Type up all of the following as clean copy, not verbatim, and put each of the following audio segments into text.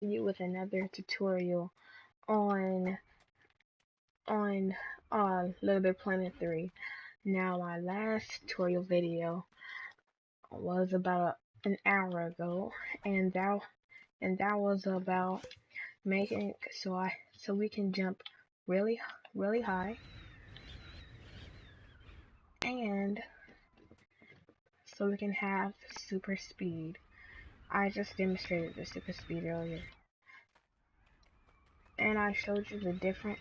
you with another tutorial on LBP3. Now my last tutorial video was about an hour ago, and that was about making so we can jump really high, and so we can have super speed. I just demonstrated the super speed earlier, and I showed you the different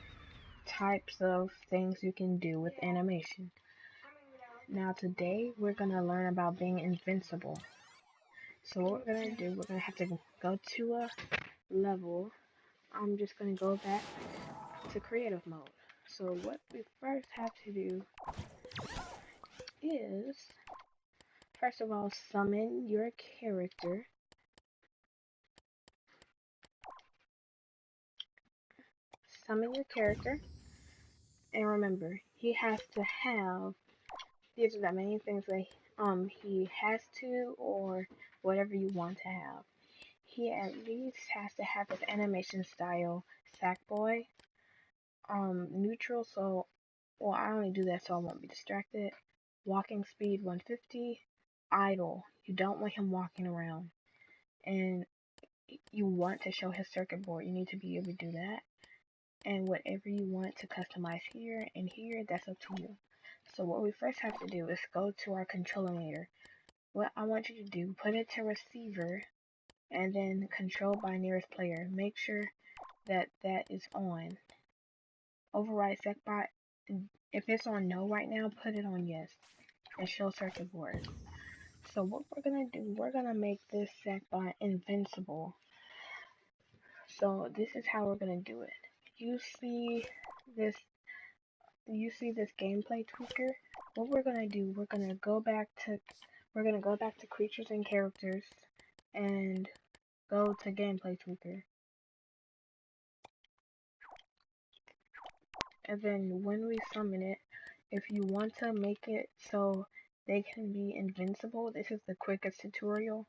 types of things you can do with animation. Now today we're gonna learn about being invincible. So what we're gonna do, we're gonna have to go to a level. I'm just gonna go back to creative mode. So what we first have to do is, first of all, summon your character. Summon your character, and remember, he has to have, these are the main things that he has to, or whatever you want to have. He at least has to have his animation style Sackboy, neutral, so, well, I only do that so I won't be distracted. Walking speed 150, idle. You don't want him walking around. And you want to show his circuit board, you need to be able to do that. And whatever you want to customize here and here, that's up to you. So what we first have to do is go to our controllinator. What I want you to do, put it to receiver, and then control by nearest player. Make sure that that is on. Override SecBot. If it's on no right now, put it on yes. And show circuit board. So what we're gonna do, we're gonna make this SecBot invincible. So this is how we're gonna do it. You see this gameplay tweaker? What we're gonna do, we're gonna go back to creatures and characters and go to gameplay tweaker. And then when we summon it, if you want to make it so they can be invincible, this is the quickest tutorial.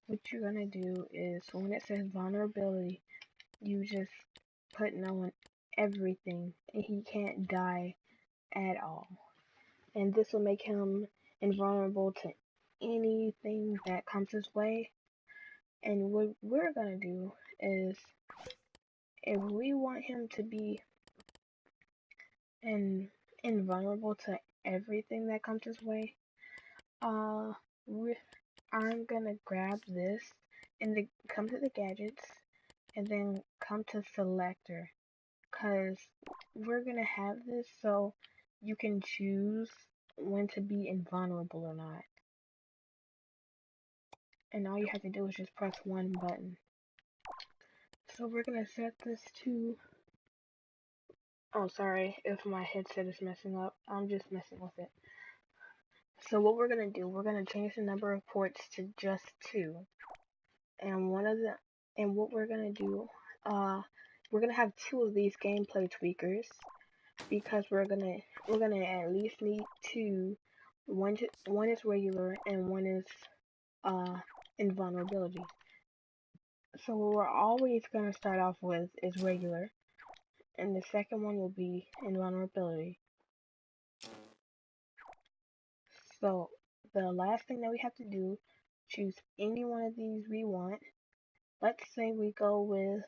What you're gonna do is, when it says vulnerability, you just put no on everything, and he can't die at all. And this will make him invulnerable to anything that comes his way. And what we're gonna do is, if we want him to be invulnerable to everything that comes his way, uh, I'm gonna grab this and come to the gadgets, and then come to selector, cause we're gonna have this so you can choose when to be invulnerable or not. And all you have to do is just press one button. So we're gonna set this to, oh sorry if my headset is messing up, I'm just messing with it. So what we're gonna do, we're gonna change the number of ports to just 2. And what we're gonna do, we're gonna have 2 of these gameplay tweakers, because we're gonna at least need 2. One is regular and one is invulnerability. So what we're always gonna start off with is regular, and the second one will be invulnerability. So the last thing that we have to do, choose any one of these we want. Let's say we go with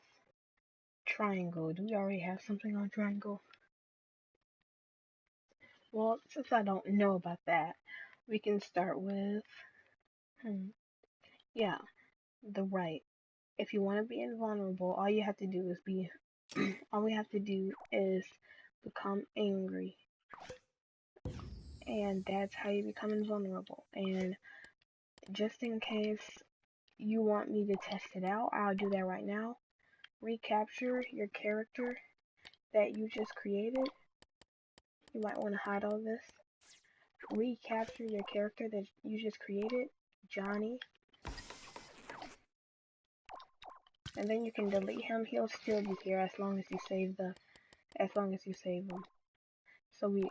triangle. Do we already have something on triangle? Well, since I don't know about that, we can start with, yeah, the right. If you want to be invulnerable, all you have to do is all we have to do is become angry. And that's how you become invulnerable. And just in case you want me to test it out, I'll do that right now. Recapture your character that you just created. You might want to hide all this. Recapture your character that you just created, Johnny. And then you can delete him. He'll still be here as long as you save him. So we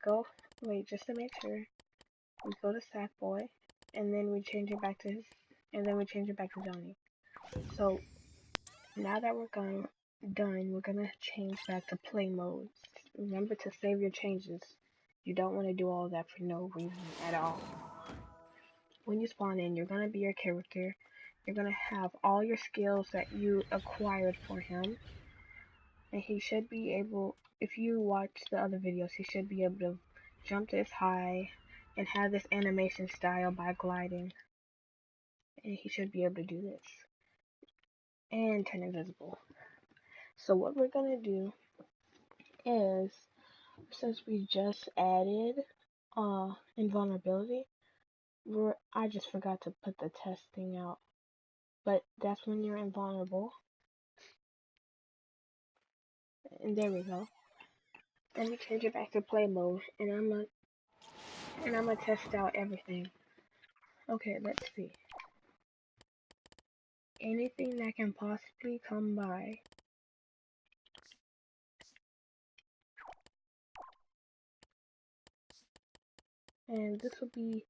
go, wait, just to make sure, we go to Sackboy, and then we change it back to Johnny. So Now that we're done, we're gonna change back to play mode. Remember to save your changes. You don't want to do all that for no reason at all. When you spawn in, you're gonna be your character. You're gonna have all your skills that you acquired for him. And he should be able, if you watch the other videos, he should be able to jump this high and have this animation style by gliding. And he should be able to do this. And turn invisible. So what we're gonna do is, since we just added invulnerability, I just forgot to put the testing out. But that's when you're invulnerable. And there we go. Let me change it back to play mode, and I'm gonna test out everything. Okay, let's see. Anything that can possibly come by. And this will be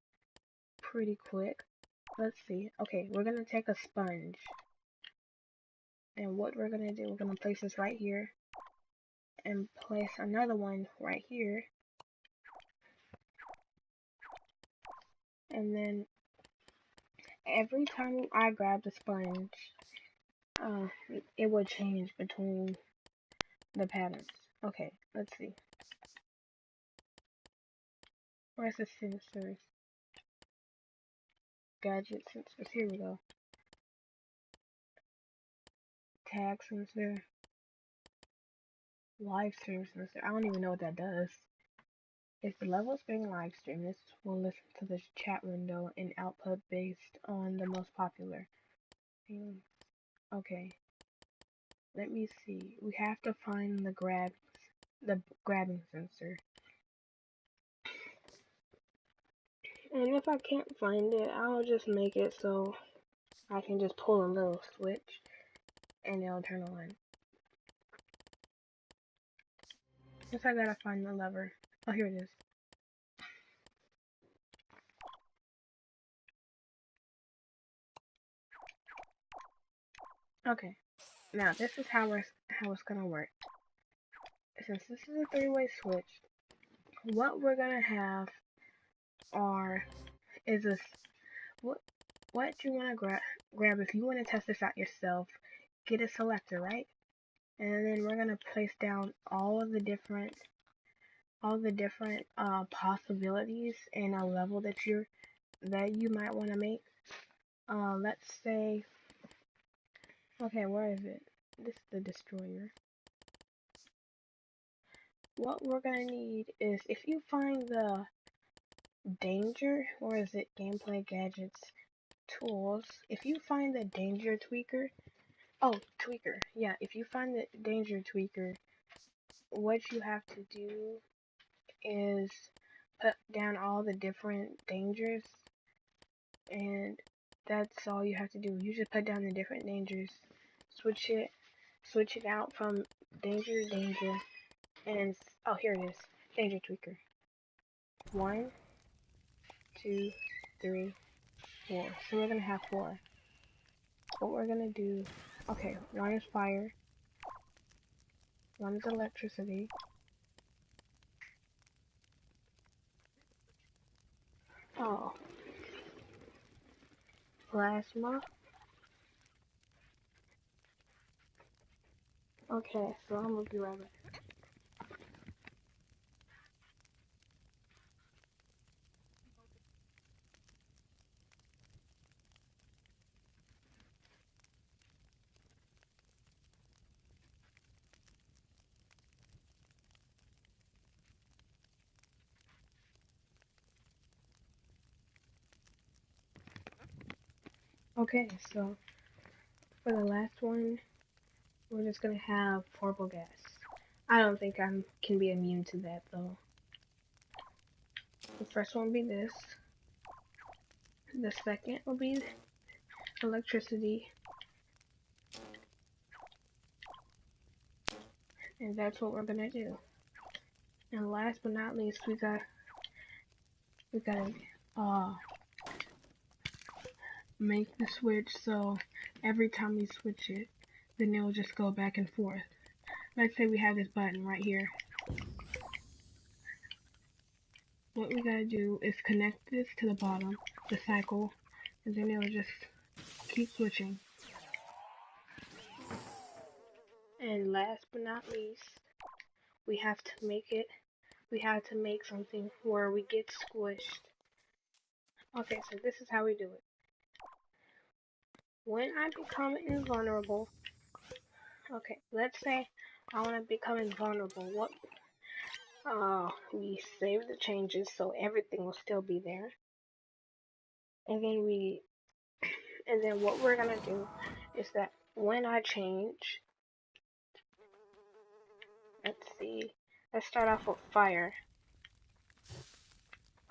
pretty quick. Let's see. Okay, we're gonna take a sponge. And what we're gonna do, we're gonna place this right here. And place another one right here. And then every time I grab the sponge, it will change between the patterns. Okay, let's see. Where's the sensors? Gadget sensors. Here we go. Tag sensor. Live stream sensor. I don't even know what that does. If the level is being live streamed, this will listen to the chat window and output based on the most popular. Okay. Let me see. We have to find the grabbing sensor. And if I can't find it, I'll just make it so I can just pull a little switch and it'll turn on. Guess I gotta find the lever. Oh, here it is. Okay. Now this is how it's gonna work. Since this is a three-way switch, what we're gonna have is this what you wanna grab if you wanna test this out yourself. Get a selector, right? And then we're gonna place down all the different possibilities in a level that you might want to make. Let's say, okay, where is it? This is the destroyer. What we're gonna need is, if you find the danger, or is it gameplay gadgets tools? If you find the danger tweaker, yeah, if you find the danger tweaker, what you have to do is put down all the different dangers, and that's all you have to do. You just put down the different dangers, switch it out from danger to danger, and oh, here it is, danger tweaker. 1, 2, 3, 4. So we're gonna have 4. What we're gonna do, okay, 1 is fire, 1 is electricity, oh, plasma. Okay, so I'm gonna be right back. Okay, so for the last one, we're just gonna have horrible gas. I don't think I can be immune to that though. The first one will be this. The second will be electricity. And that's what we're gonna do. And last but not least, we gotta make the switch so every time we switch it, then it will just go back and forth. Let's say we have this button right here. What we gotta do is connect this to the bottom, the cycle, and then it'll just keep switching. And last but not least, we have to make something where we get squished. Okay, so this is how we do it. When I become invulnerable, okay, let's say I want to become invulnerable. We save the changes so everything will still be there. And then what we're gonna do is that when I change, let's start off with fire.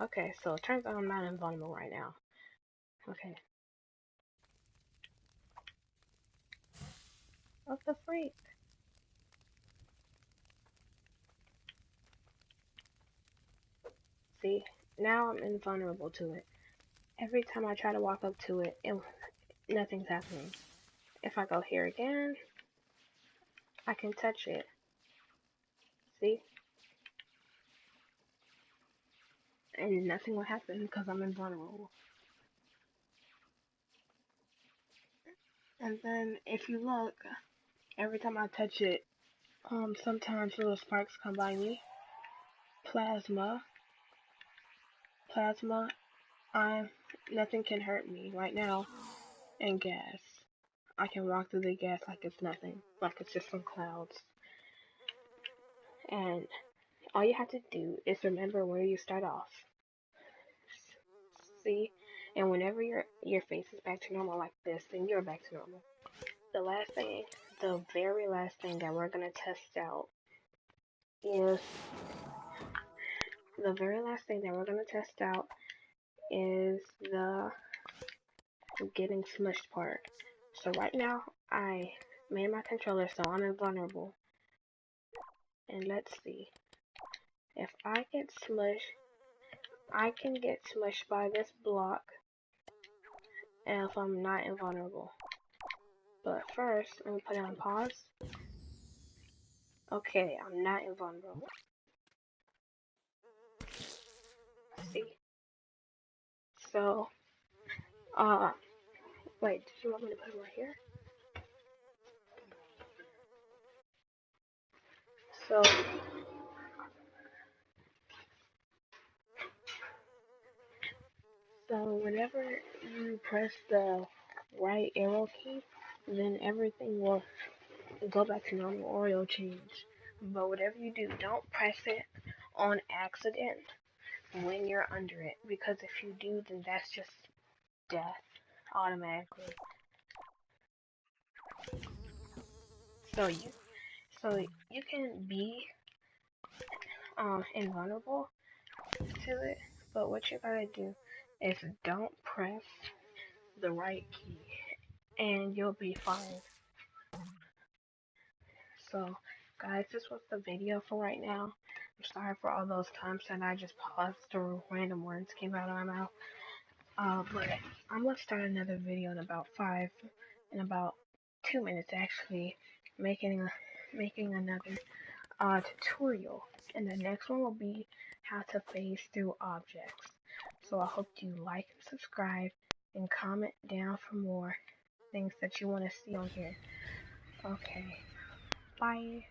Okay, so it turns out I'm not invulnerable right now. Okay. What the freak? See, now I'm invulnerable to it. Every time I try to walk up to it, nothing's happening. If I go here again, I can touch it. See? And nothing will happen because I'm invulnerable. And then if you look, every time I touch it, sometimes little sparks come by me. Plasma, nothing can hurt me right now. And gas. I can walk through the gas like it's nothing, like it's just some clouds. And all you have to do is remember where you start off. See? And whenever your face is back to normal like this, then you're back to normal. The very last thing that we're gonna test out is the getting smushed part. So right now I made my controller so I'm invulnerable. And let's see. If I get smushed, I can get smushed by this block if I'm not invulnerable. But first, let me put it on pause. Okay, I'm not invulnerable. See? So, wait, did you want me to put it right here? So whenever you press the right arrow key, then everything will go back to normal or it'll change. But whatever you do, don't press it on accident when you're under it, because if you do, then that's just death automatically. So you can be invulnerable to it, but what you gotta do is don't press the right key and you'll be fine. So guys, this was the video for right now. I'm sorry for all those times that I just paused or random words came out of my mouth. But I'm gonna start another video in about 2 minutes actually, making another tutorial. And the next one will be how to phase through objects. So I hope you like and subscribe and comment down for more things that you want to see on here. Okay, bye.